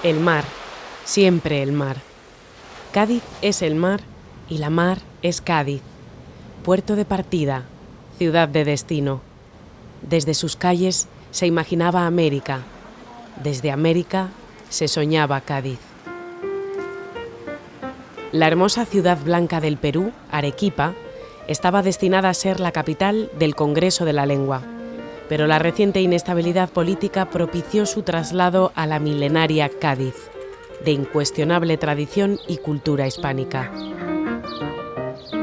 El mar, siempre el mar. Cádiz es el mar y la mar es Cádiz. Puerto de partida, ciudad de destino. Desde sus calles se imaginaba América. Desde América se soñaba Cádiz. La hermosa ciudad blanca del Perú, Arequipa, estaba destinada a ser la capital del Congreso de la Lengua, pero la reciente inestabilidad política propició su traslado a la milenaria Cádiz, de incuestionable tradición y cultura hispánica.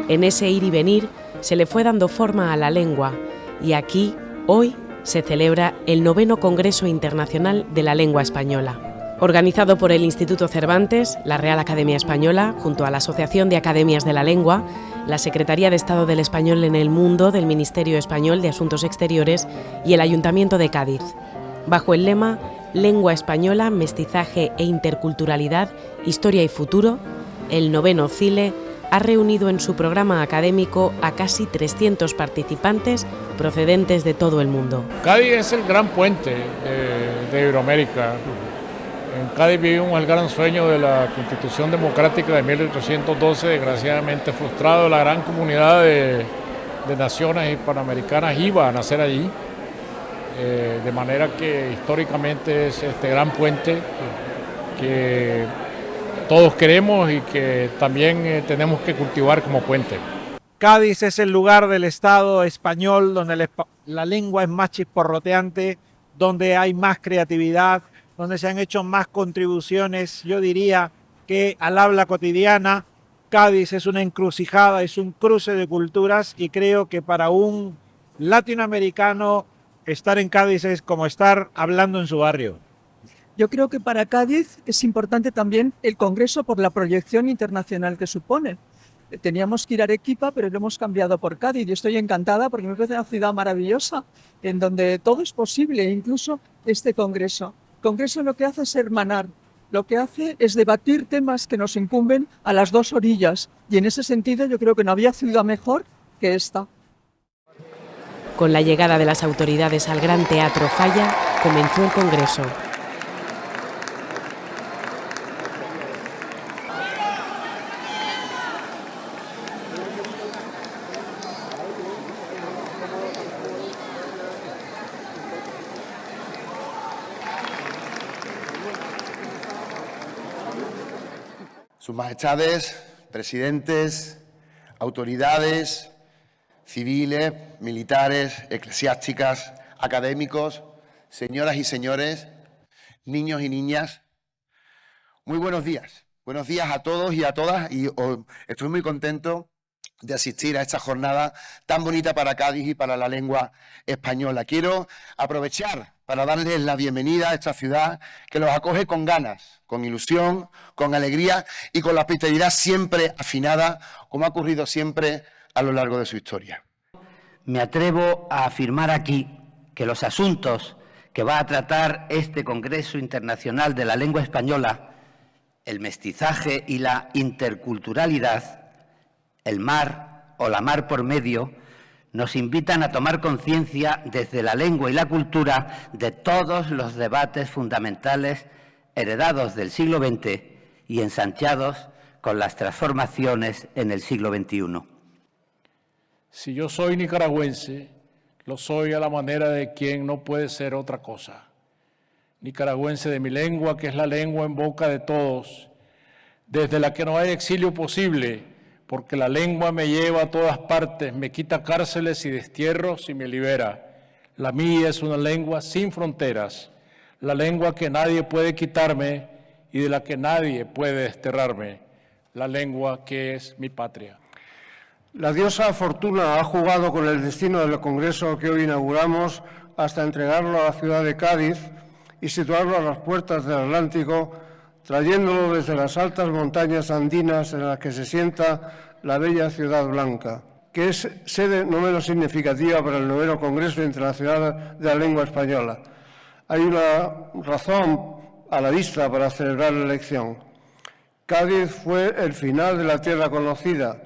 En ese ir y venir se le fue dando forma a la lengua y aquí, hoy, se celebra el 9º Congreso Internacional de la Lengua Española. Organizado por el Instituto Cervantes, la Real Academia Española, junto a la Asociación de Academias de la Lengua, la Secretaría de Estado del Español en el Mundo del Ministerio Español de Asuntos Exteriores y el Ayuntamiento de Cádiz, bajo el lema Lengua Española, Mestizaje e Interculturalidad, Historia y Futuro, el 9º CILE ha reunido en su programa académico a casi 300 participantes procedentes de todo el mundo. Cádiz es el gran puente de Iberoamérica. En Cádiz vivimos el gran sueño de la Constitución Democrática de 1812, desgraciadamente frustrado. La gran comunidad de naciones hispanoamericanas iba a nacer allí, de manera que históricamente es este gran puente que todos queremos y que también tenemos que cultivar como puente. Cádiz es el lugar del Estado español donde la lengua es más chisporroteante, donde hay más creatividad, donde se han hecho más contribuciones, yo diría que al habla cotidiana. Cádiz es una encrucijada, es un cruce de culturas y creo que para un latinoamericano estar en Cádiz es como estar hablando en su barrio. Yo creo que para Cádiz es importante también el Congreso por la proyección internacional que supone. Teníamos que ir a Arequipa, pero lo hemos cambiado por Cádiz y estoy encantada porque me parece una ciudad maravillosa en donde todo es posible, incluso este Congreso. El Congreso lo que hace es hermanar, lo que hace es debatir temas que nos incumben a las dos orillas y en ese sentido yo creo que no había ciudad mejor que esta. Con la llegada de las autoridades al Gran Teatro Falla, comenzó el Congreso. Sus Majestades, presidentes, autoridades civiles, militares, eclesiásticas, académicos, señoras y señores, niños y niñas, muy buenos días. Buenos días a todos y a todas y estoy muy contento de asistir a esta jornada tan bonita para Cádiz y para la lengua española. Quiero aprovechar para darles la bienvenida a esta ciudad que los acoge con ganas, con ilusión, con alegría y con la hospitalidad siempre afinada, como ha ocurrido siempre a lo largo de su historia. Me atrevo a afirmar aquí que los asuntos que va a tratar este Congreso Internacional de la Lengua Española, el mestizaje y la interculturalidad, el mar o la mar por medio, nos invitan a tomar conciencia desde la lengua y la cultura de todos los debates fundamentales heredados del siglo XX y ensanchados con las transformaciones en el siglo XXI. Si yo soy nicaragüense, lo soy a la manera de quien no puede ser otra cosa. Nicaragüense de mi lengua, que es la lengua en boca de todos, desde la que no hay exilio posible, porque la lengua me lleva a todas partes, me quita cárceles y destierros y me libera. La mía es una lengua sin fronteras, la lengua que nadie puede quitarme y de la que nadie puede desterrarme, la lengua que es mi patria. La diosa Fortuna ha jugado con el destino del Congreso que hoy inauguramos hasta entregarlo a la ciudad de Cádiz y situarlo a las puertas del Atlántico, trayéndolo desde las altas montañas andinas en las que se sienta la bella Ciudad Blanca, que es sede no menos significativa para el 9º Congreso Internacional de la Lengua Española. Hay una razón a la vista para celebrar la elección. Cádiz fue el final de la tierra conocida,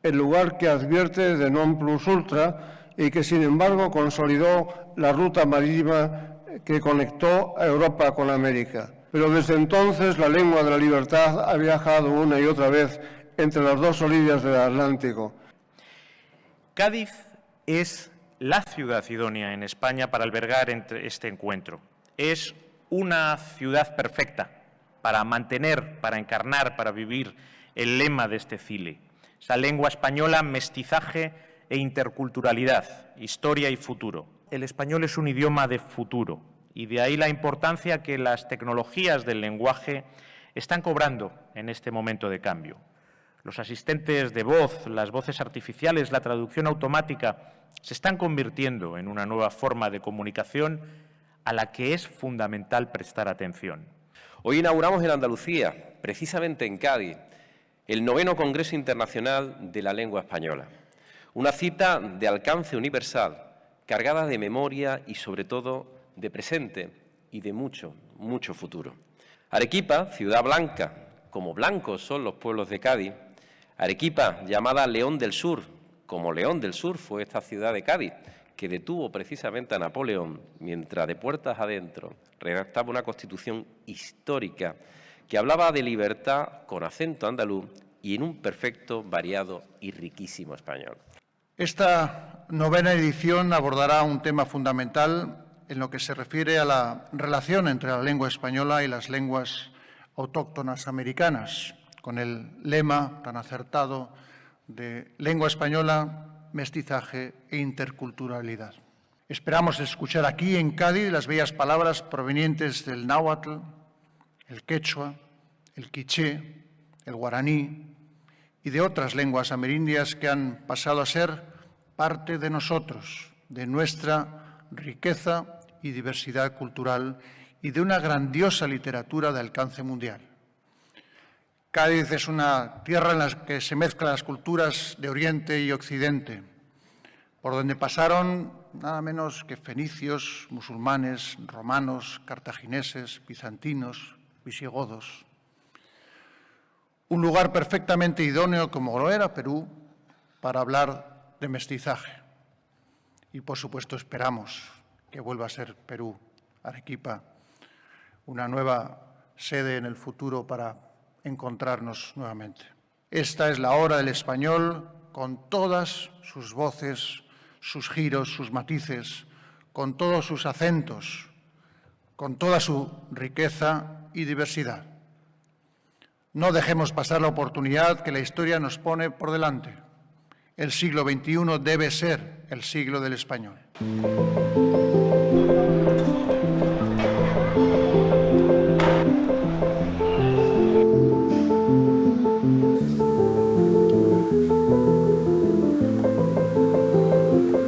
el lugar que advierte de non plus ultra y que, sin embargo, consolidó la ruta marítima que conectó a Europa con América. pero desde entonces la lengua de la libertad ha viajado una y otra vez entre las dos orillas del Atlántico. Cádiz es la ciudad idónea en España para albergar este encuentro. Es una ciudad perfecta para mantener, para encarnar, para vivir el lema de este CILE. Esa lengua española, mestizaje e interculturalidad, historia y futuro. El español es un idioma de futuro y de ahí la importancia que las tecnologías del lenguaje están cobrando en este momento de cambio. Los asistentes de voz, las voces artificiales, la traducción automática se están convirtiendo en una nueva forma de comunicación a la que es fundamental prestar atención. Hoy inauguramos en Andalucía, precisamente en Cádiz, el 9º Congreso Internacional de la Lengua Española. Una cita de alcance universal, cargada de memoria y, sobre todo, de presente y de mucho, mucho futuro. Arequipa, ciudad blanca, como blancos son los pueblos de Cádiz. Arequipa, llamada León del Sur, como León del Sur fue esta ciudad de Cádiz, que detuvo precisamente a Napoleón, mientras de puertas adentro redactaba una constitución histórica que hablaba de libertad con acento andaluz y en un perfecto, variado y riquísimo español. Esta 9ª edición abordará un tema fundamental en lo que se refiere a la relación entre la lengua española y las lenguas autóctonas americanas, con el lema tan acertado de lengua española, mestizaje e interculturalidad. Esperamos escuchar aquí en Cádiz las bellas palabras provenientes del náhuatl, el quechua, el quiché, el guaraní y de otras lenguas amerindias que han pasado a ser parte de nosotros, de nuestra riqueza y diversidad cultural y de una grandiosa literatura de alcance mundial. Cádiz es una tierra en la que se mezclan las culturas de Oriente y Occidente, por donde pasaron nada menos que fenicios, musulmanes, romanos, cartagineses, bizantinos, visigodos. Un lugar perfectamente idóneo, como lo era Perú, para hablar de mestizaje. Y, por supuesto, esperamos que vuelva a ser Perú, Arequipa, una nueva sede en el futuro para encontrarnos nuevamente. Esta es la hora del español con todas sus voces, sus giros, sus matices, con todos sus acentos, con toda su riqueza y diversidad. No dejemos pasar la oportunidad que la historia nos pone por delante. El siglo XXI debe ser el siglo del español.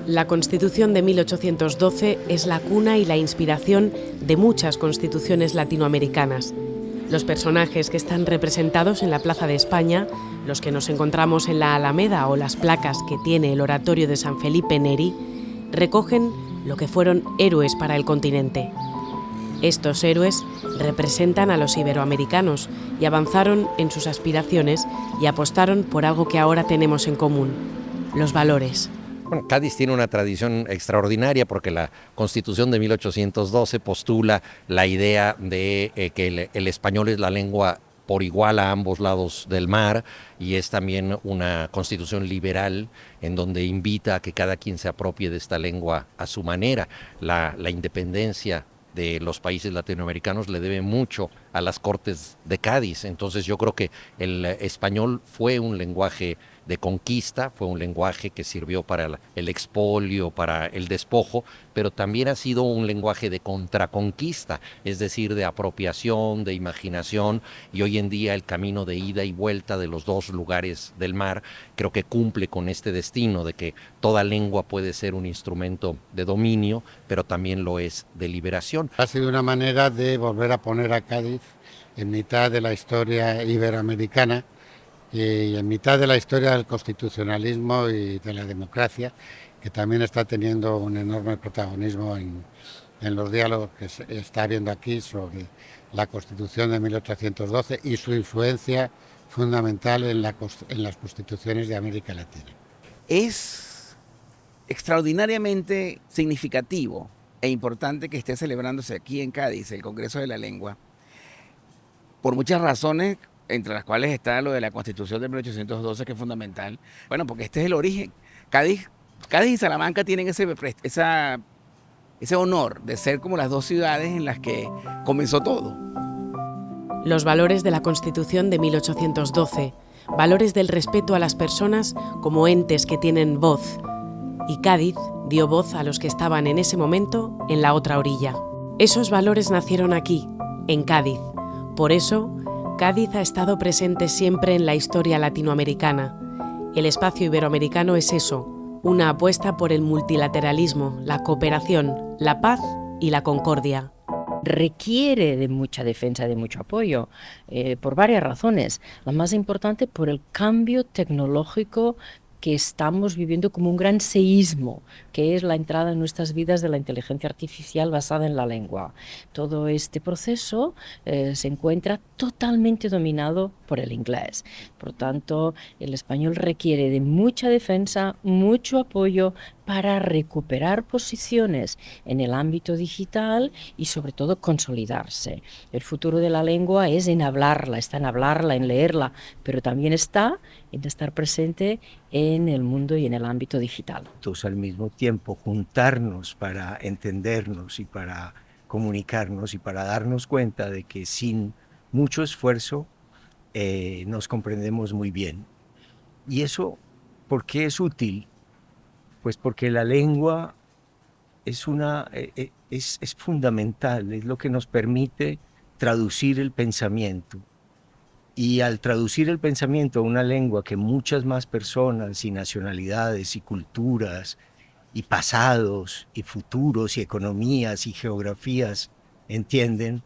La Constitución de 1812 es la cuna y la inspiración de muchas constituciones latinoamericanas. Los personajes que están representados en la Plaza de España, los que nos encontramos en la Alameda o las placas que tiene el Oratorio de San Felipe Neri, recogen lo que fueron héroes para el continente. Estos héroes representan a los iberoamericanos y avanzaron en sus aspiraciones y apostaron por algo que ahora tenemos en común: los valores. Bueno, Cádiz tiene una tradición extraordinaria porque la Constitución de 1812 postula la idea de que el español es la lengua por igual a ambos lados del mar, y es también una constitución liberal en donde invita a que cada quien se apropie de esta lengua a su manera. La independencia de los países latinoamericanos le debe mucho a las Cortes de Cádiz. Entonces yo creo que el español fue un lenguaje de conquista, fue un lenguaje que sirvió para el expolio, para el despojo, pero también ha sido un lenguaje de contraconquista, es decir, de apropiación, de imaginación, y hoy en día el camino de ida y vuelta de los dos lugares del mar creo que cumple con este destino de que toda lengua puede ser un instrumento de dominio, pero también lo es de liberación. Ha sido una manera de volver a poner a Cádiz en mitad de la historia iberoamericana y en mitad de la historia del constitucionalismo y de la democracia, que también está teniendo un enorme protagonismo en los diálogos que se está habiendo aquí sobre la Constitución de 1812 y su influencia fundamental en las constituciones de América Latina. Es extraordinariamente significativo e importante que esté celebrándose aquí en Cádiz el Congreso de la Lengua, por muchas razones, entre las cuales está lo de la Constitución de 1812, que es fundamental. Bueno, porque este es el origen. Cádiz y Salamanca tienen ese honor de ser como las dos ciudades en las que comenzó todo. Los valores de la Constitución de 1812, valores del respeto a las personas como entes que tienen voz. Y Cádiz dio voz a los que estaban en ese momento en la otra orilla. Esos valores nacieron aquí, en Cádiz. Por eso, Cádiz ha estado presente siempre en la historia latinoamericana. El espacio iberoamericano es eso, una apuesta por el multilateralismo, la cooperación, la paz y la concordia. Requiere de mucha defensa, de mucho apoyo, por varias razones. La más importante, por el cambio tecnológico que estamos viviendo como un gran seísmo, que es la entrada en nuestras vidas de la inteligencia artificial basada en la lengua. Todo este proceso se encuentra totalmente dominado por el inglés. Por tanto, el español requiere de mucha defensa, mucho apoyo para recuperar posiciones en el ámbito digital y sobre todo consolidarse. El futuro de la lengua es en hablarla, está en hablarla, en leerla, pero también está en estar presente en el mundo y en el ámbito digital. Al mismo tiempo, juntarnos para entendernos y para comunicarnos y para darnos cuenta de que sin mucho esfuerzo nos comprendemos muy bien. ¿Y eso por qué es útil? Pues porque la lengua es fundamental, es lo que nos permite traducir el pensamiento. Y al traducir el pensamiento a una lengua que muchas más personas y nacionalidades y culturas y pasados y futuros y economías y geografías entienden,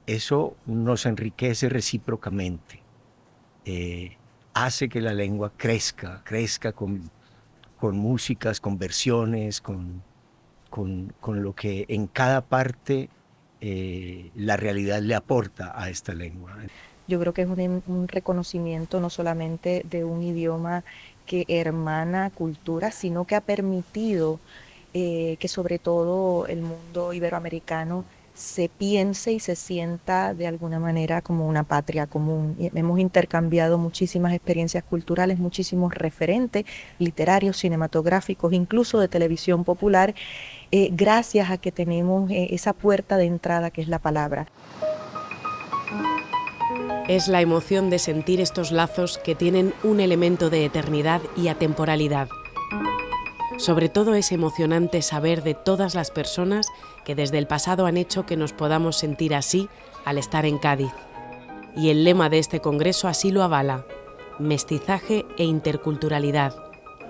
eso nos enriquece recíprocamente. Hace que la lengua crezca con músicas, con versiones, con lo que en cada parte la realidad le aporta a esta lengua. Yo creo que es un reconocimiento no solamente de un idioma que hermana cultura, sino que ha permitido que sobre todo el mundo iberoamericano se piense y se sienta de alguna manera como una patria común. Y hemos intercambiado muchísimas experiencias culturales, muchísimos referentes literarios, cinematográficos, incluso de televisión popular, gracias a que tenemos esa puerta de entrada que es la palabra. Es la emoción de sentir estos lazos que tienen un elemento de eternidad y atemporalidad. Sobre todo es emocionante saber de todas las personas que desde el pasado han hecho que nos podamos sentir así al estar en Cádiz. Y el lema de este congreso así lo avala: mestizaje e interculturalidad,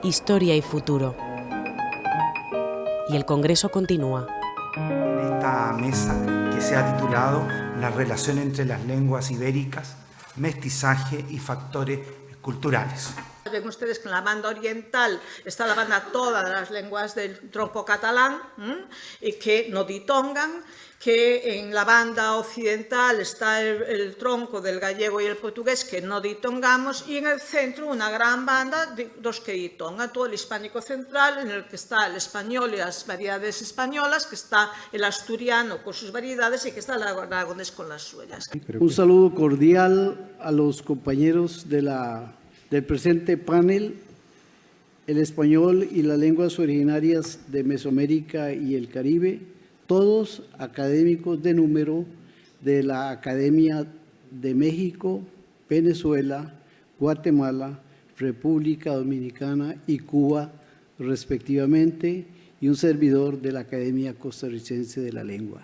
historia y futuro. Y el congreso continúa. En esta mesa que se ha titulado La relación entre las lenguas ibéricas, mestizaje y factores culturales. Ven ustedes que en la banda oriental está la banda todas las lenguas del tronco catalán y que no ditongan, que en la banda occidental está el tronco del gallego y el portugués que no ditongamos, y en el centro una gran banda de los que ditongan, todo el hispánico central, en el que está el español y las variedades españolas, que está el asturiano con sus variedades y que está el aragonés con las suyas. Un saludo cordial a los compañeros del presente panel, el español y las lenguas originarias de Mesoamérica y el Caribe, todos académicos de número de la Academia de México, Venezuela, Guatemala, República Dominicana y Cuba, respectivamente, y un servidor de la Academia Costarricense de la Lengua.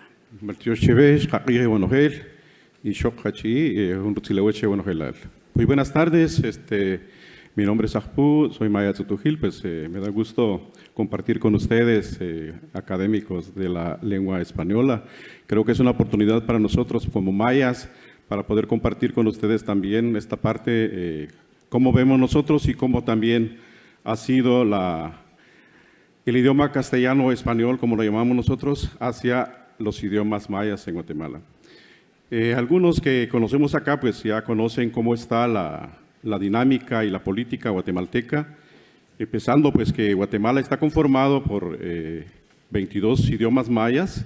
Muy buenas tardes, mi nombre es Ahpú, soy Maya Tzutujil, pues me da gusto compartir con ustedes, académicos de la lengua española. Creo que es una oportunidad para nosotros como mayas, para poder compartir con ustedes también esta parte, cómo vemos nosotros y cómo también ha sido el idioma castellano o español, como lo llamamos nosotros, hacia los idiomas mayas en Guatemala. Algunos que conocemos acá pues ya conocen cómo está la dinámica y la política guatemalteca, empezando pues que Guatemala está conformado por 22 idiomas mayas.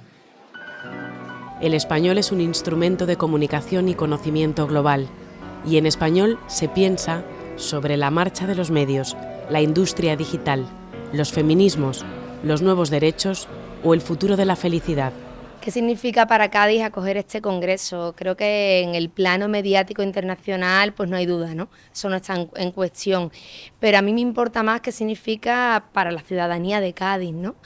El español es un instrumento de comunicación y conocimiento global, y en español se piensa sobre la marcha de los medios, la industria digital, los feminismos, los nuevos derechos o el futuro de la felicidad. ¿Qué significa para Cádiz acoger este congreso? Creo que en el plano mediático internacional pues no hay duda, ¿no? Eso no está en cuestión. Pero a mí me importa más qué significa para la ciudadanía de Cádiz, ¿no?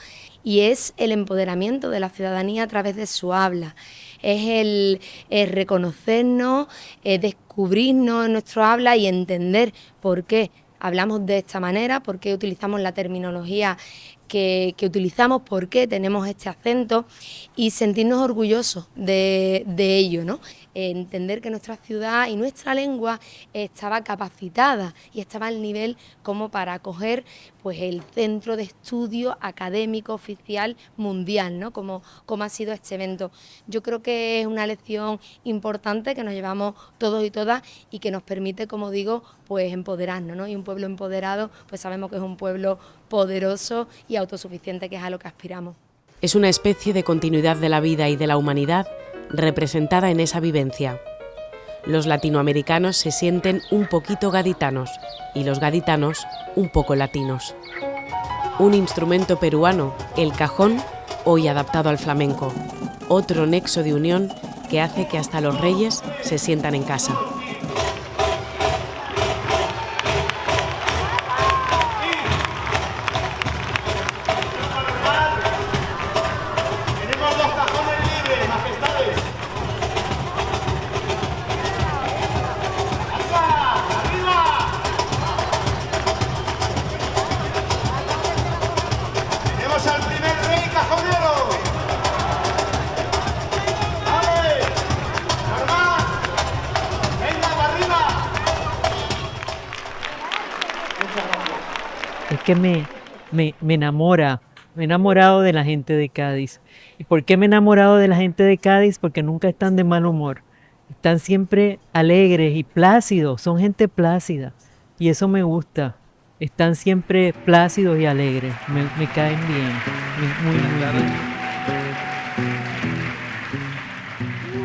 Y es el empoderamiento de la ciudadanía a través de su habla. Es el reconocernos, descubrirnos en nuestro habla y entender por qué hablamos de esta manera, por qué utilizamos la terminología que utilizamos, por qué tenemos este acento y sentirnos orgullosos de ello, ¿no? Entender que nuestra ciudad y nuestra lengua estaba capacitada y estaba al nivel como para acoger pues el centro de estudio académico oficial mundial, ¿no? Como ha sido este evento. Yo creo que es una lección importante que nos llevamos todos y todas y que nos permite, como digo, pues empoderarnos, ¿no? Y un pueblo empoderado, pues sabemos que es un pueblo poderoso y autosuficiente, que es a lo que aspiramos. Es una especie de continuidad de la vida y de la humanidad representada en esa vivencia. Los latinoamericanos se sienten un poquito gaditanos y los gaditanos un poco latinos. Un instrumento peruano, el cajón, hoy adaptado al flamenco, otro nexo de unión que hace que hasta los reyes se sientan en casa. Es que me enamora, me he enamorado de la gente de Cádiz. ¿Y por qué me he enamorado de la gente de Cádiz? Porque nunca están de mal humor, están siempre alegres y plácidos, son gente plácida y eso me gusta, están siempre plácidos y alegres, me caen bien, muy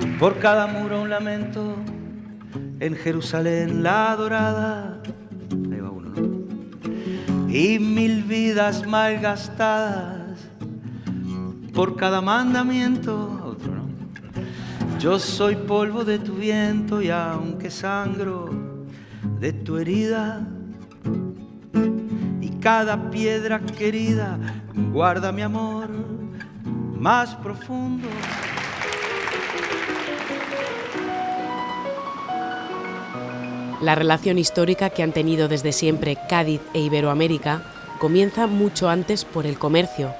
bien. Por cada muro un lamento, en Jerusalén la dorada, ahí va uno, ¿no? Y 1000 vidas malgastadas, por cada mandamiento, otro, ¿no? Yo soy polvo de tu viento y aunque sangro de tu herida, y cada piedra querida guarda mi amor más profundo. La relación histórica que han tenido desde siempre Cádiz e Iberoamérica comienza mucho antes por el comercio,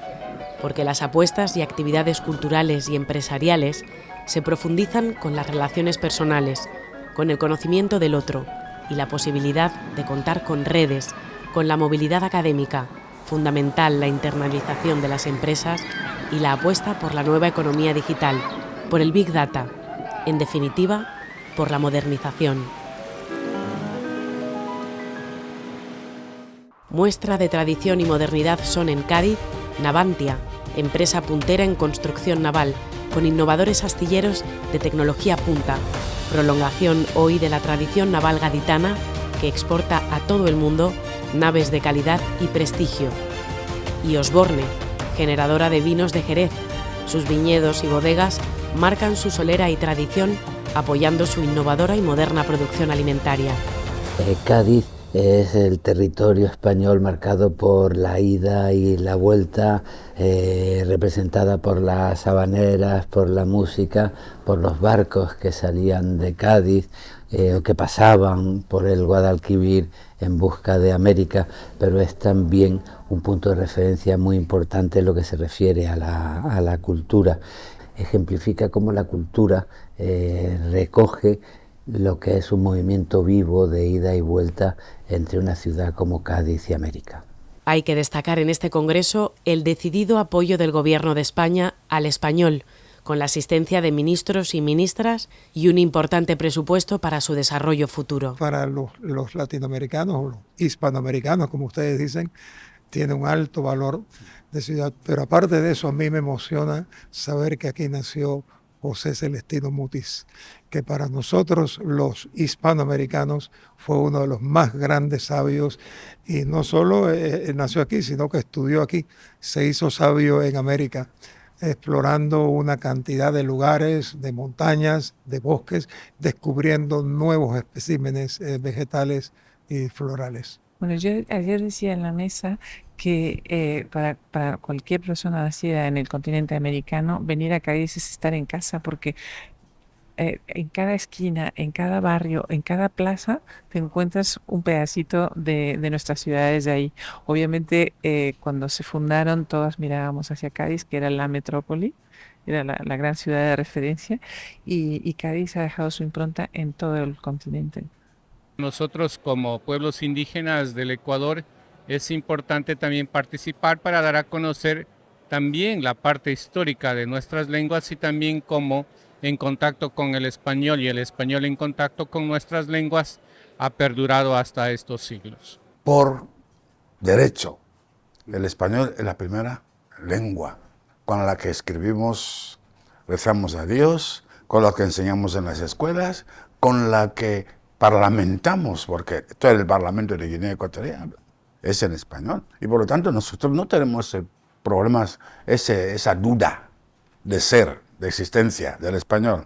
porque las apuestas y actividades culturales y empresariales se profundizan con las relaciones personales, con el conocimiento del otro y la posibilidad de contar con redes, con la movilidad académica, fundamental la internalización de las empresas y la apuesta por la nueva economía digital, por el Big Data, en definitiva, por la modernización. Muestra de tradición y modernidad son en Cádiz Navantia, empresa puntera en construcción naval, con innovadores astilleros de tecnología punta, prolongación hoy de la tradición naval gaditana que exporta a todo el mundo naves de calidad y prestigio. Y Osborne, generadora de vinos de Jerez, sus viñedos y bodegas marcan su solera y tradición apoyando su innovadora y moderna producción alimentaria. Cádiz es el territorio español marcado por la ida y la vuelta, representada por las habaneras, por la música, por los barcos que salían de Cádiz o que pasaban por el Guadalquivir en busca de América, pero es también un punto de referencia muy importante en lo que se refiere a la cultura. Ejemplifica cómo la cultura recoge lo que es un movimiento vivo de ida y vuelta entre una ciudad como Cádiz y América. Hay que destacar en este congreso el decidido apoyo del Gobierno de España al español, con la asistencia de ministros y ministras y un importante presupuesto para su desarrollo futuro. Para los latinoamericanos o los hispanoamericanos, como ustedes dicen, tiene un alto valor de ciudad, pero aparte de eso a mí me emociona saber que aquí nació José Celestino Mutis, que para nosotros los hispanoamericanos fue uno de los más grandes sabios, y no solo nació aquí, sino que estudió aquí, se hizo sabio en América, explorando una cantidad de lugares, de montañas, de bosques, descubriendo nuevos especímenes vegetales y florales. Bueno, yo ayer decía en la mesa que para cualquier persona nacida en el continente americano, venir a Cádiz es estar en casa, porque en cada esquina, en cada barrio, en cada plaza, te encuentras un pedacito de nuestras ciudades de ahí. Obviamente, cuando se fundaron, todas mirábamos hacia Cádiz, que era la metrópoli, era la gran ciudad de referencia, y Cádiz ha dejado su impronta en todo el continente. Nosotros, como pueblos indígenas del Ecuador, es importante también participar para dar a conocer también la parte histórica de nuestras lenguas, y también cómo en contacto con el español y el español en contacto con nuestras lenguas ha perdurado hasta estos siglos. Por derecho, el español es la primera lengua con la que escribimos, rezamos a Dios, con la que enseñamos en las escuelas, con la que parlamentamos, porque todo el Parlamento de Guinea Ecuatorial es en español. Y por lo tanto nosotros no tenemos problemas, esa duda de ser, de existencia del español.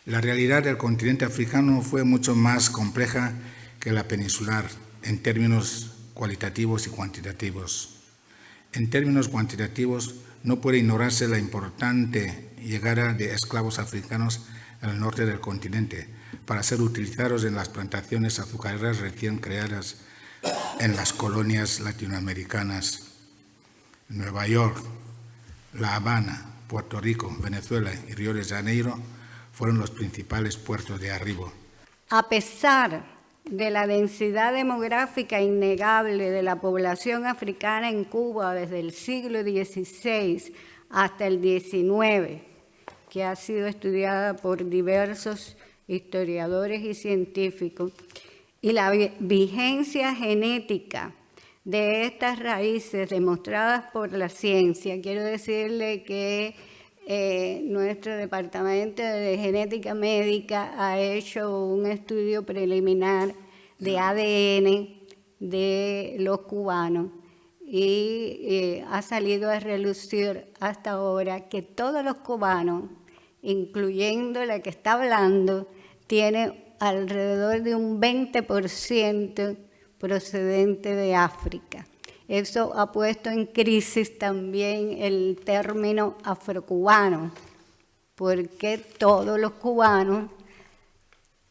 La realidad del continente africano fue mucho más compleja que la peninsular en términos cualitativos y cuantitativos. En términos cuantitativos, no puede ignorarse la importante llegada de esclavos africanos al norte del continente para ser utilizados en las plantaciones azucareras recién creadas en las colonias latinoamericanas. Nueva York, La Habana, Puerto Rico, Venezuela y Río de Janeiro fueron los principales puertos de arribo. A pesar de la densidad demográfica innegable de la población africana en Cuba desde el siglo XVI hasta el XIX, que ha sido estudiada por diversos historiadores y científicos, y la vigencia genética de estas raíces demostradas por la ciencia, quiero decirle que nuestro departamento de genética médica ha hecho un estudio preliminar de ADN de los cubanos y ha salido a relucir hasta ahora que todos los cubanos, incluyendo la que está hablando, tienen alrededor de un 20% procedente de África. Eso ha puesto en crisis también el término afrocubano, porque todos los cubanos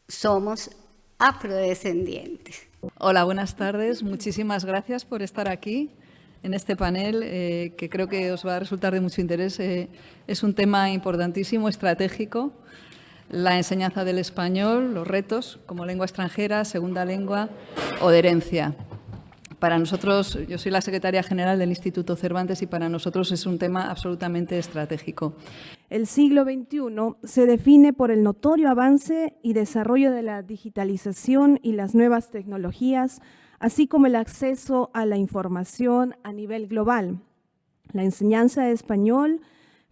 somos afrodescendientes. Hola, buenas tardes. Muchísimas gracias por estar aquí en este panel, que creo que os va a resultar de mucho interés. Es un tema importantísimo, estratégico. La enseñanza del español, los retos como lengua extranjera, segunda lengua o de herencia. Para nosotros, yo soy la secretaria general del Instituto Cervantes y para nosotros es un tema absolutamente estratégico. El siglo XXI se define por el notorio avance y desarrollo de la digitalización y las nuevas tecnologías, así como el acceso a la información a nivel global. La enseñanza de español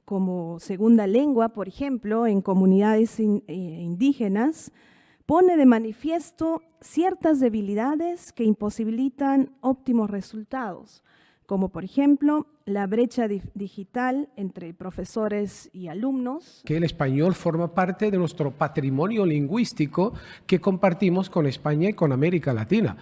como segunda lengua, por ejemplo, en comunidades indígenas, pone de manifiesto ciertas debilidades que imposibilitan óptimos resultados, como por ejemplo la brecha digital entre profesores y alumnos. Que el español forma parte de nuestro patrimonio lingüístico que compartimos con España y con América Latina.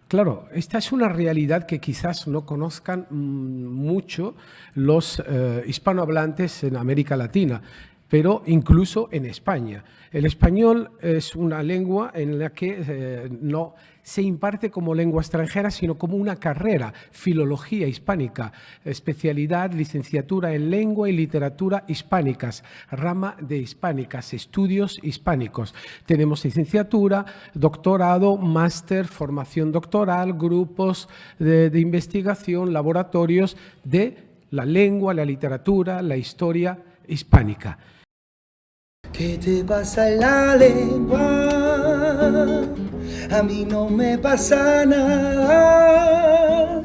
Claro, esta es una realidad que quizás no conozcan mucho los hispanohablantes en América Latina, pero incluso en España. El español es una lengua en la que no se imparte como lengua extranjera, sino como una carrera, filología hispánica, especialidad, licenciatura en lengua y literatura hispánicas, rama de hispánicas, estudios hispánicos. Tenemos licenciatura, doctorado, máster, formación doctoral, grupos de investigación, laboratorios de la lengua, la literatura, la historia hispánica. ¿Qué te pasa en la lengua? A mí no me pasa nada.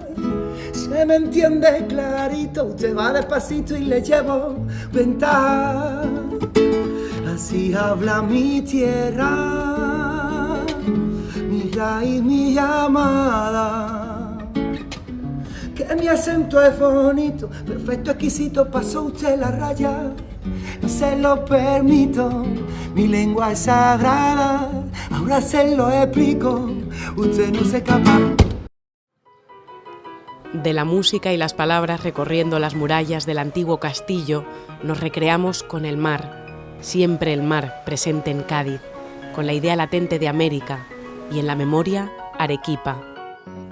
Se me entiende clarito, usted va despacito y le llevo ventaja. Así habla mi tierra, mi raíz, mi llamada. Que mi acento es bonito, perfecto, exquisito, pasó usted la raya. Se lo permito, mi lengua es sagrada, ahora se lo explico, usted no se escapa. De la música y las palabras recorriendo las murallas del antiguo castillo, nos recreamos con el mar, siempre el mar presente en Cádiz, con la idea latente de América y en la memoria Arequipa.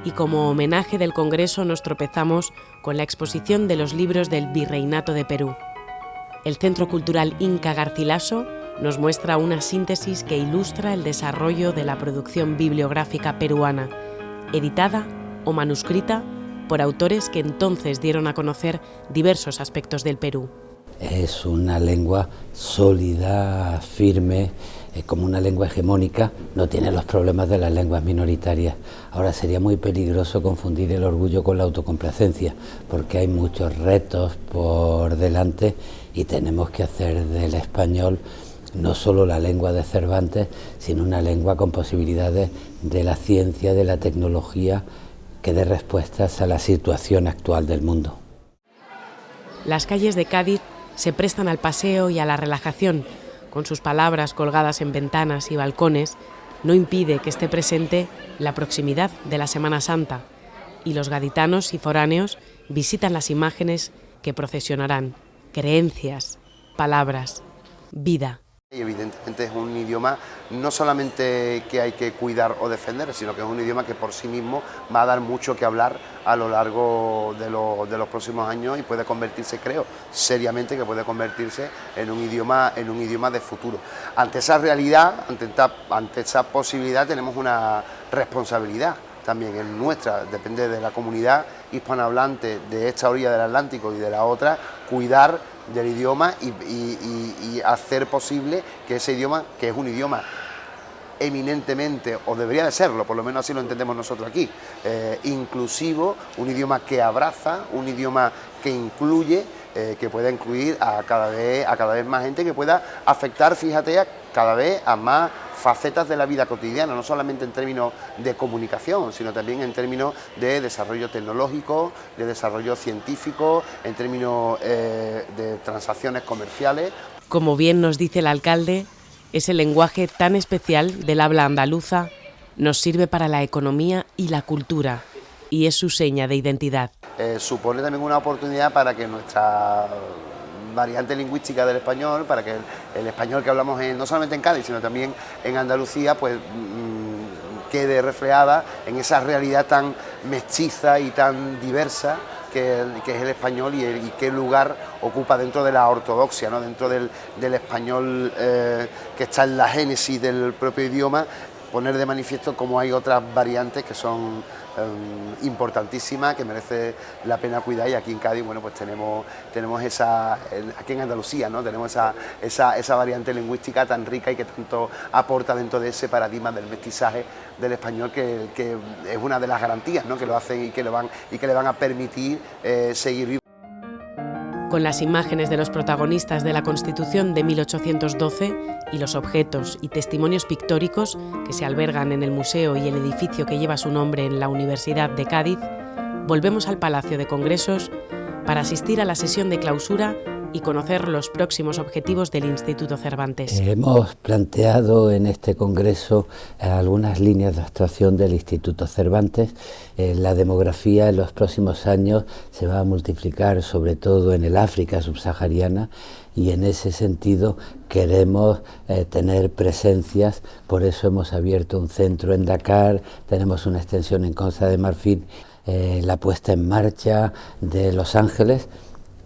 Y como homenaje del Congreso nos tropezamos con la exposición de los libros del Virreinato de Perú. El Centro Cultural Inca Garcilaso nos muestra una síntesis que ilustra el desarrollo de la producción bibliográfica peruana, editada o manuscrita por autores que entonces dieron a conocer diversos aspectos del Perú. Es una lengua sólida, firme, como una lengua hegemónica, no tiene los problemas de las lenguas minoritarias. Ahora sería muy peligroso confundir el orgullo con la autocomplacencia, porque hay muchos retos por delante y tenemos que hacer del español no solo la lengua de Cervantes, sino una lengua con posibilidades de la ciencia, de la tecnología, que dé respuestas a la situación actual del mundo. Las calles de Cádiz se prestan al paseo y a la relajación, con sus palabras colgadas en ventanas y balcones, no impide que esté presente la proximidad de la Semana Santa, y los gaditanos y foráneos visitan las imágenes que procesionarán, creencias, palabras, vida. Y evidentemente es un idioma no solamente que hay que cuidar o defender, sino que es un idioma que por sí mismo va a dar mucho que hablar a lo largo de los próximos años y puede convertirse, creo, seriamente que puede convertirse en un idioma de futuro. Ante esa realidad, ante esa posibilidad tenemos una responsabilidad también, es nuestra, depende de la comunidad hispanohablante de esta orilla del Atlántico y de la otra, cuidar del idioma y hacer posible que ese idioma, que es un idioma eminentemente, o debería de serlo, por lo menos así lo entendemos nosotros aquí, inclusivo, un idioma que abraza, un idioma que incluye, que pueda incluir a cada vez más gente, que pueda afectar, fíjate, cada vez a más facetas de la vida cotidiana, no solamente en términos de comunicación, sino también en términos de desarrollo tecnológico, de desarrollo científico, en términos de transacciones comerciales. Como bien nos dice el alcalde, ese lenguaje tan especial del habla andaluza nos sirve para la economía y la cultura, y es su seña de identidad. Supone también una oportunidad para que nuestra variante lingüística del español, para que el español que hablamos no solamente en Cádiz, sino también en Andalucía, pues quede reflejada en esa realidad tan mestiza y tan diversa que es el español y qué lugar ocupa dentro de la ortodoxia, ¿no? Dentro del español que está en la génesis del propio idioma, poner de manifiesto cómo hay otras variantes que son importantísimas, que merece la pena cuidar, y aquí en Cádiz, bueno, pues tenemos esa, aquí en Andalucía, ¿no? Tenemos esa variante lingüística tan rica y que tanto aporta dentro de ese paradigma del mestizaje del español, que es una de las garantías, ¿no? Que lo hacen y que le van a permitir seguir vivo. Con las imágenes de los protagonistas de la Constitución de 1812 y los objetos y testimonios pictóricos que se albergan en el museo y el edificio que lleva su nombre en la Universidad de Cádiz, volvemos al Palacio de Congresos para asistir a la sesión de clausura y conocer los próximos objetivos del Instituto Cervantes. Hemos planteado en este congreso algunas líneas de actuación del Instituto Cervantes. La demografía en los próximos años se va a multiplicar, sobre todo en el África subsahariana, y en ese sentido queremos tener presencias. Por eso hemos abierto un centro en Dakar, tenemos una extensión en Costa de Marfil, la puesta en marcha de Los Ángeles,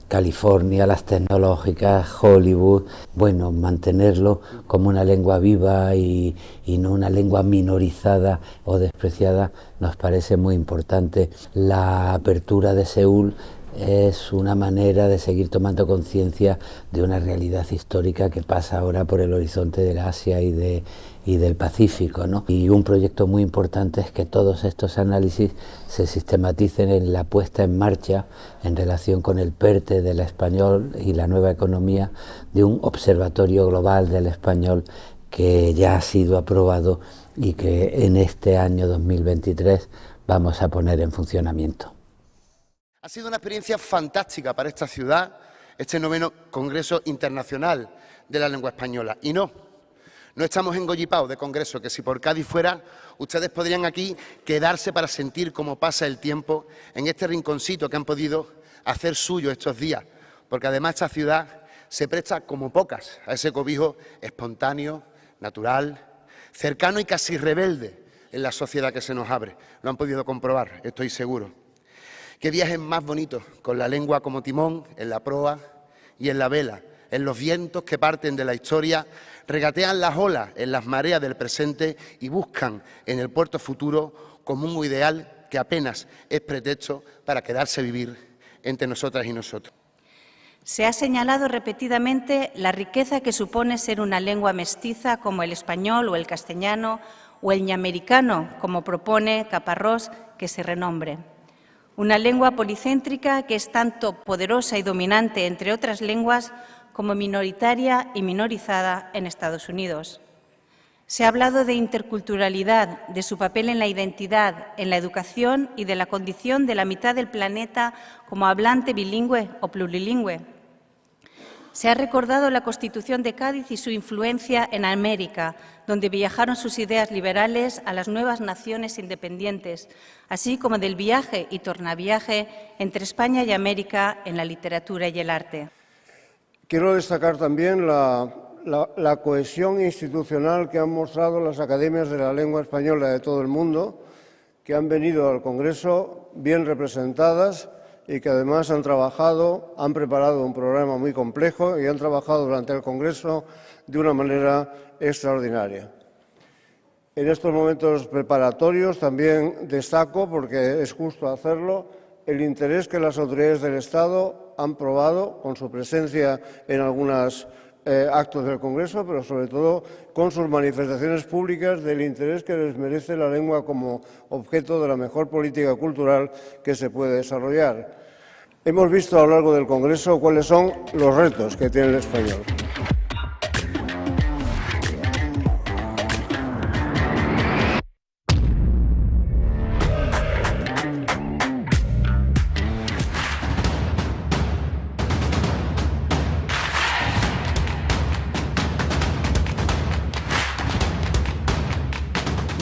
California, las tecnológicas, Hollywood. Bueno, mantenerlo como una lengua viva y no una lengua minorizada o despreciada nos parece muy importante. La apertura de Seúl es una manera de seguir tomando conciencia de una realidad histórica que pasa ahora por el horizonte del Asia y del Pacífico, ¿no? Y un proyecto muy importante es que todos estos análisis se sistematicen en la puesta en marcha en relación con el PERTE del español y la nueva economía de un observatorio global del español que ya ha sido aprobado y que en este año 2023 vamos a poner en funcionamiento. Ha sido una experiencia fantástica para esta ciudad, este 9º Congreso Internacional de la Lengua Española. Y no estamos engollipados de congreso, que si por Cádiz fuera, ustedes podrían aquí quedarse para sentir cómo pasa el tiempo en este rinconcito que han podido hacer suyo estos días, porque además esta ciudad se presta como pocas a ese cobijo espontáneo, natural, cercano y casi rebelde en la sociedad que se nos abre. Lo han podido comprobar, estoy seguro. Qué viajes más bonitos, con la lengua como timón, en la proa y en la vela, en los vientos que parten de la historia, regatean las olas en las mareas del presente y buscan en el puerto futuro como un ideal que apenas es pretexto para quedarse vivir entre nosotras y nosotros. Se ha señalado repetidamente la riqueza que supone ser una lengua mestiza como el español o el castellano o el ñamericano, como propone Caparrós que se renombre. Una lengua policéntrica que es tanto poderosa y dominante, entre otras lenguas, como minoritaria y minorizada en Estados Unidos. Se ha hablado de interculturalidad, de su papel en la identidad, en la educación y de la condición de la mitad del planeta como hablante bilingüe o plurilingüe. Se ha recordado la Constitución de Cádiz y su influencia en América, donde viajaron sus ideas liberales a las nuevas naciones independientes, así como del viaje y tornaviaje entre España y América en la literatura y el arte. Quiero destacar también la cohesión institucional que han mostrado las academias de la lengua española de todo el mundo, que han venido al Congreso bien representadas y que además han preparado un programa muy complejo y han trabajado durante el Congreso de una manera extraordinaria. En estos momentos preparatorios también destaco, porque es justo hacerlo, el interés que las autoridades del Estado han probado con su presencia en algunos actos del Congreso, pero sobre todo con sus manifestaciones públicas del interés que les merece la lengua como objeto de la mejor política cultural que se puede desarrollar. Hemos visto a lo largo del Congreso cuáles son los retos que tiene el español.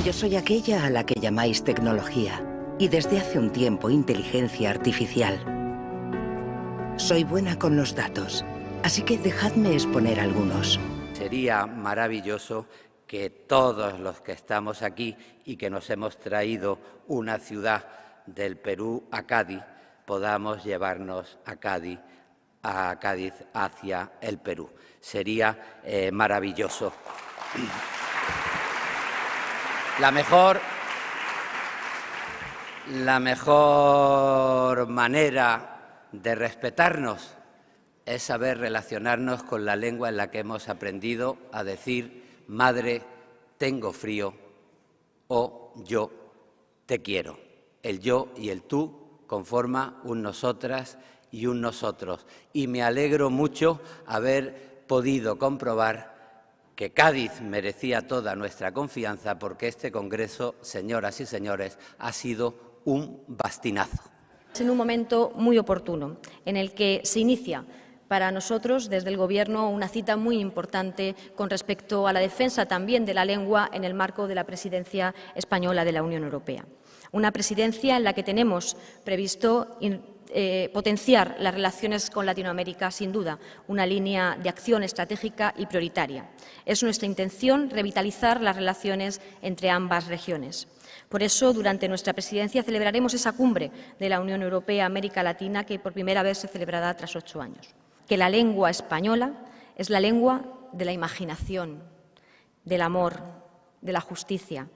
Yo soy aquella a la que llamáis tecnología y desde hace un tiempo inteligencia artificial. Soy buena con los datos, así que dejadme exponer algunos. Sería maravilloso que todos los que estamos aquí y que nos hemos traído una ciudad del Perú a Cádiz, podamos llevarnos a Cádiz hacia el Perú. Sería maravilloso. La mejor manera de respetarnos es saber relacionarnos con la lengua en la que hemos aprendido a decir madre, tengo frío o yo te quiero. El yo y el tú conforman un nosotras y un nosotros. Y me alegro mucho haber podido comprobar que Cádiz merecía toda nuestra confianza porque este Congreso, señoras y señores, ha sido un bastinazo. Es en un momento muy oportuno en el que se inicia para nosotros desde el Gobierno una cita muy importante con respecto a la defensa también de la lengua en el marco de la presidencia española de la Unión Europea. Una presidencia en la que tenemos previsto potenciar las relaciones con Latinoamérica, sin duda, una línea de acción estratégica y prioritaria. Es nuestra intención revitalizar las relaciones entre ambas regiones. Por eso, durante nuestra presidencia celebraremos esa cumbre de la Unión Europea-América Latina que por primera vez se celebrará tras 8 años. Que la lengua española es la lengua de la imaginación, del amor, de la justicia,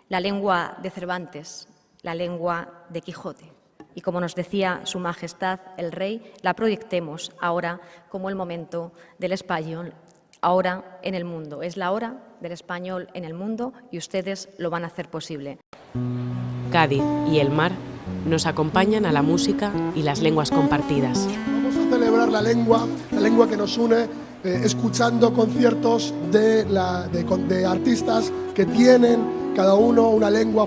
la lengua de Cervantes, la lengua de Quijote. y, como nos decía Su Majestad el Rey, la proyectemos ahora como el momento del español, ahora en el mundo. Es la hora del español en el mundo y ustedes lo van a hacer posible. Cádiz y el mar nos acompañan a la música y las lenguas compartidas. Vamos a celebrar la lengua que nos une, escuchando conciertos de artistas que tienen cada uno una lengua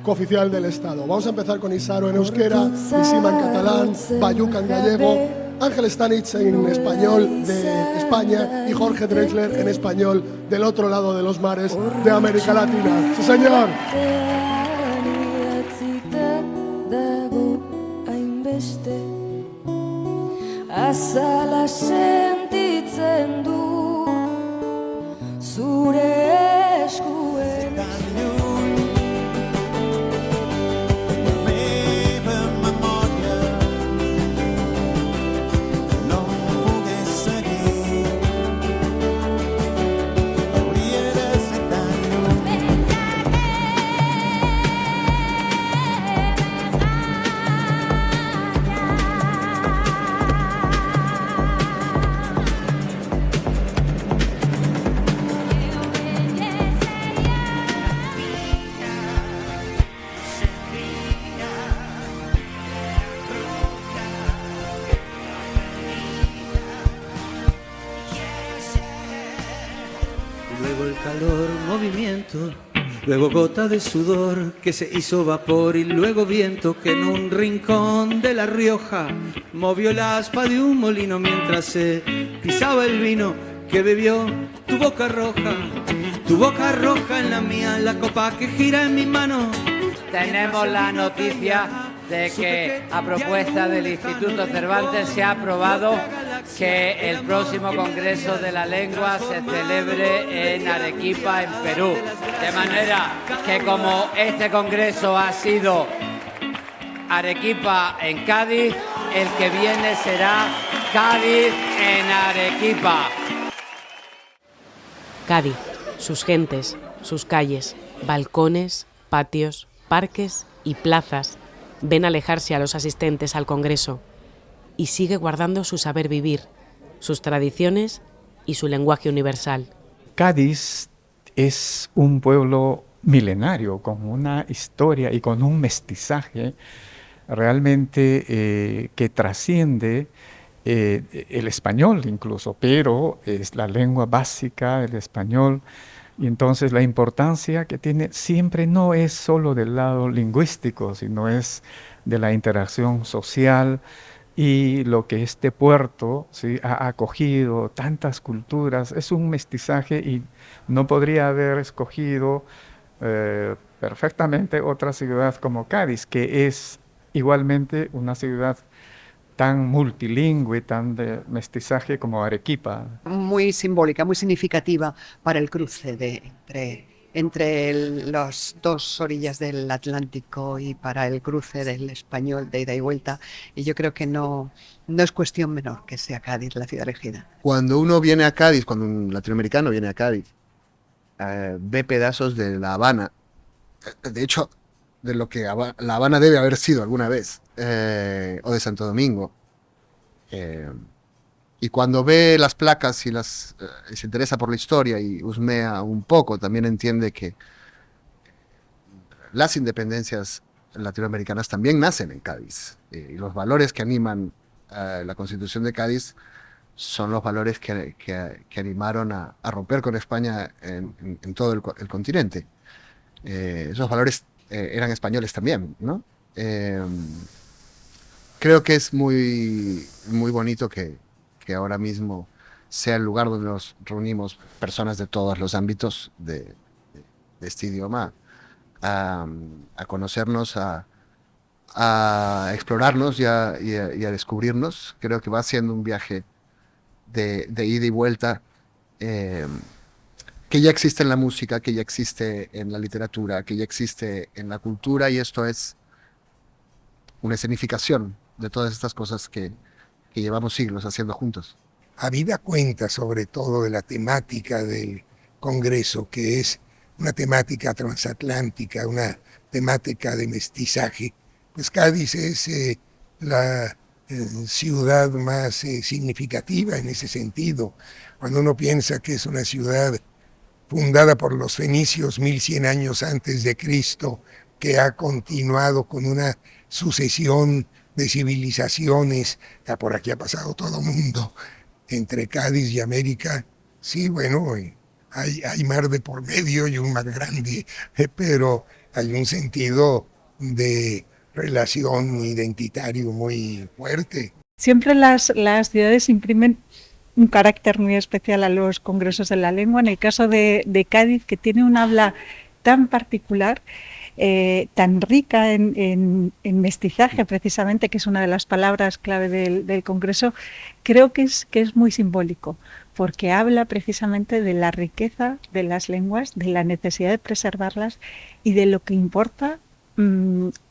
cooficial del Estado. Vamos a empezar con Isaro en euskera, Isima en catalán, Bayuca en gallego, Ángel Stanich en español de España y Jorge Drexler en español del otro lado de los mares de América Latina. ¡Sí, señor! Azala sentitzen du zure eskuen luego gota de sudor que se hizo vapor y luego viento que en un rincón de La Rioja movió el aspa de un molino mientras se pisaba el vino que bebió tu boca roja en la mía, la copa que gira en mi mano. Tenemos la noticia de que a propuesta del Instituto Cervantes se ha aprobado que el próximo Congreso de la Lengua se celebre en Arequipa, en Perú. De manera que como este Congreso ha sido Arequipa en Cádiz, el que viene será Cádiz en Arequipa. Cádiz, sus gentes, sus calles, balcones, patios, parques y plazas ven alejarse a los asistentes al Congreso y sigue guardando su saber vivir, sus tradiciones y su lenguaje universal. Cádiz es un pueblo milenario, con una historia y con un mestizaje realmente que trasciende el español incluso, pero es la lengua básica, el español. Y entonces la importancia que tiene siempre no es solo del lado lingüístico, sino es de la interacción social y lo que este puerto, ¿sí?, ha acogido tantas culturas. Es un mestizaje y no podría haber escogido perfectamente otra ciudad como Cádiz, que es igualmente una ciudad tan multilingüe, tan de mestizaje como Arequipa. Muy simbólica, muy significativa para el cruce entre las dos orillas del Atlántico y para el cruce del español de ida y vuelta. Y yo creo que no es cuestión menor que sea Cádiz la ciudad elegida. Cuando uno viene a Cádiz, cuando un latinoamericano viene a Cádiz, ve pedazos de La Habana, de hecho, de lo que La Habana debe haber sido alguna vez, o de Santo Domingo. Y cuando ve las placas y se interesa por la historia y husmea un poco, también entiende que las independencias latinoamericanas también nacen en Cádiz. Y los valores que animan la Constitución de Cádiz son los valores que animaron a romper con España en todo el continente. Esos valores eran españoles también, ¿no? Creo que es muy, muy bonito que ahora mismo sea el lugar donde nos reunimos personas de todos los ámbitos de este idioma a conocernos, a explorarnos y a descubrirnos. Creo que va siendo un viaje de ida y vuelta que ya existe en la música, que ya existe en la literatura, que ya existe en la cultura, y esto es una escenificación de todas estas cosas que llevamos siglos haciendo juntos. Habida cuenta sobre todo de la temática del Congreso, que es una temática transatlántica, una temática de mestizaje, pues Cádiz es la ciudad más significativa en ese sentido. Cuando uno piensa que es una ciudad fundada por los fenicios 1100 años antes de Cristo, que ha continuado con una sucesión de civilizaciones, ya por aquí ha pasado todo el mundo, entre Cádiz y América, sí, bueno, hay mar de por medio y un mar grande, pero hay un sentido de relación identitario muy fuerte. Siempre las ciudades imprimen un carácter muy especial a los congresos de la lengua. En el caso de Cádiz, que tiene un habla tan particular, tan rica en mestizaje, precisamente, que es una de las palabras clave del Congreso, creo que es muy simbólico, porque habla precisamente de la riqueza de las lenguas, de la necesidad de preservarlas y de lo que importa,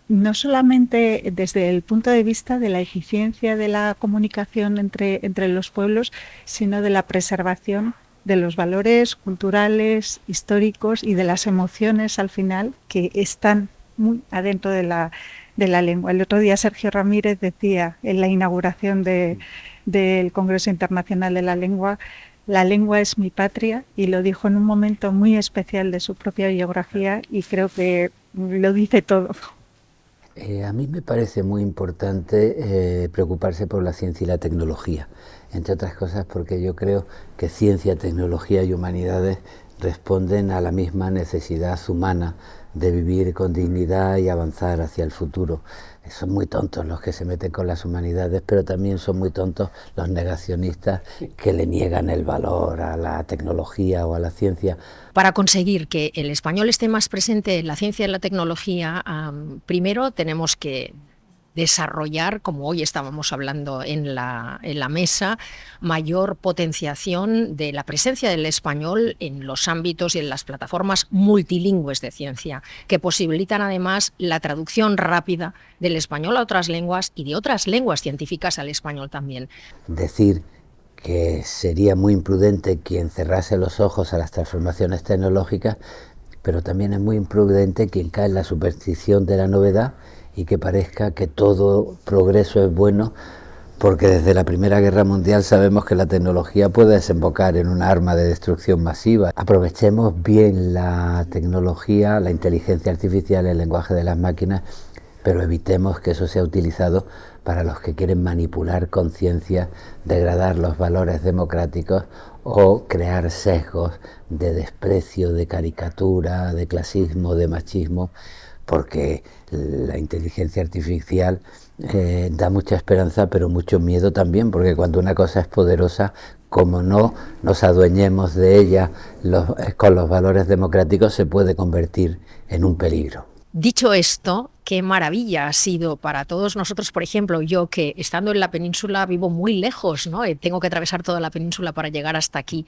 no solamente desde el punto de vista de la eficiencia de la comunicación entre los pueblos, sino de la preservación de los valores culturales, históricos y de las emociones al final que están muy adentro de la lengua. El otro día Sergio Ramírez decía en la inauguración del Congreso Internacional de la Lengua es mi patria, y lo dijo en un momento muy especial de su propia biografía y creo que lo dice todo. A mí me parece muy importante preocuparse por la ciencia y la tecnología, entre otras cosas porque yo creo que ciencia, tecnología y humanidades responden a la misma necesidad humana de vivir con dignidad y avanzar hacia el futuro. Son muy tontos los que se meten con las humanidades, pero también son muy tontos los negacionistas que le niegan el valor a la tecnología o a la ciencia. Para conseguir que el español esté más presente en la ciencia y la tecnología, primero tenemos que desarrollar, como hoy estábamos hablando en la mesa, mayor potenciación de la presencia del español en los ámbitos y en las plataformas multilingües de ciencia, que posibilitan además la traducción rápida del español a otras lenguas y de otras lenguas científicas al español también. Decir que sería muy imprudente quien cerrase los ojos a las transformaciones tecnológicas, pero también es muy imprudente quien cae en la superstición de la novedad y que parezca que todo progreso es bueno, porque desde la Primera Guerra Mundial sabemos que la tecnología puede desembocar en un arma de destrucción masiva. Aprovechemos bien la tecnología, la inteligencia artificial, el lenguaje de las máquinas, pero evitemos que eso sea utilizado para los que quieren manipular conciencia, degradar los valores democráticos o crear sesgos de desprecio, de caricatura, de clasismo, de machismo, porque la inteligencia artificial da mucha esperanza, pero mucho miedo también, porque cuando una cosa es poderosa, como no nos adueñemos de ella con los valores democráticos, se puede convertir en un peligro. Dicho esto, qué maravilla ha sido para todos nosotros, por ejemplo, yo que estando en la península vivo muy lejos, ¿no? Tengo que atravesar toda la península para llegar hasta aquí.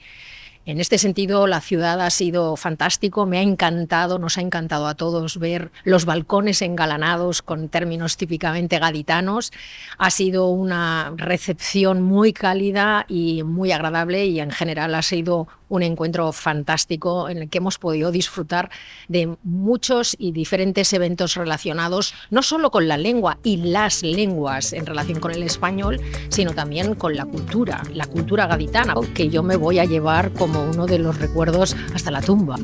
En este sentido, la ciudad ha sido fantástico, me ha encantado, nos ha encantado a todos ver los balcones engalanados con términos típicamente gaditanos. Ha sido una recepción muy cálida y muy agradable, y en general ha sido un encuentro fantástico en el que hemos podido disfrutar de muchos y diferentes eventos relacionados no solo con la lengua y las lenguas en relación con el español, sino también con la cultura gaditana, que yo me voy a llevar como uno de los recuerdos hasta la tumba.